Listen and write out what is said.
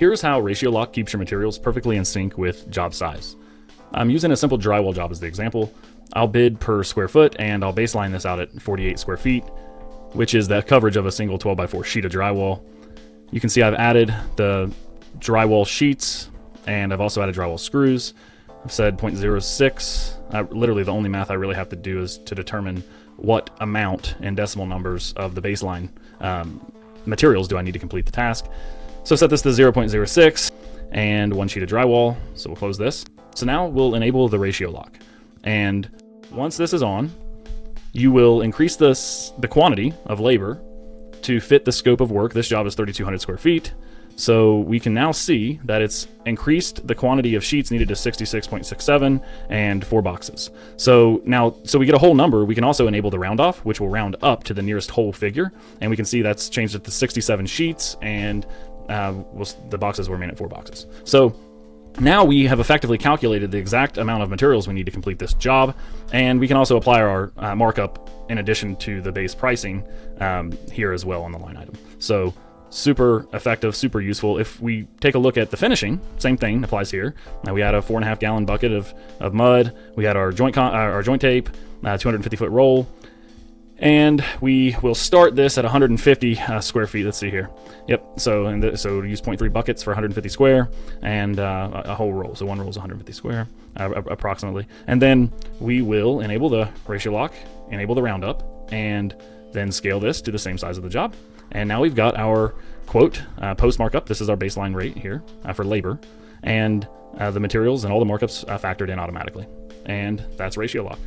Here's how Ratio Lock keeps your materials perfectly in sync with job size. I'm using a simple drywall job as the example. I'll bid per square foot and I'll baseline this out at 48 square feet, which is the coverage of a single 12x4 sheet of drywall. You can see I've added the drywall sheets and I've also added drywall screws. I've said 0.06. Literally the only math I really have to do is to determine what amount in decimal numbers of the baseline materials do I need to complete the task. So set this to 0.06 and one sheet of drywall. So we'll close this. So now we'll enable the Ratio Lock. And once this is on, you will increase the quantity of labor to fit the scope of work. This job is 3,200 square feet. So we can now see that it's increased the quantity of sheets needed to 66.67 and 4 boxes. So now, we get a whole number. We can also enable the round off, which will round up to the nearest whole figure. And we can see that's changed it to 67 sheets and the boxes will remain at 4 boxes. So now we have effectively calculated the exact amount of materials we need to complete this job, and we can also apply our markup in addition to the base pricing here as well on the line item. So super effective, super useful. If we take a look at the finishing, same thing applies here. Now we had a 4.5 gallon bucket of mud. We had our joint tape, 250 foot roll. And we will start this at 150 square feet. Let's see here. Yep. So use 0.3 buckets for 150 square and a whole roll. So one roll is 150 square approximately. And then we will enable the Ratio Lock, enable the roundup, and then scale this to the same size of the job. And now we've got our quote post markup. This is our baseline rate here for labor, and the materials and all the markups factored in automatically. And that's Ratio Lock.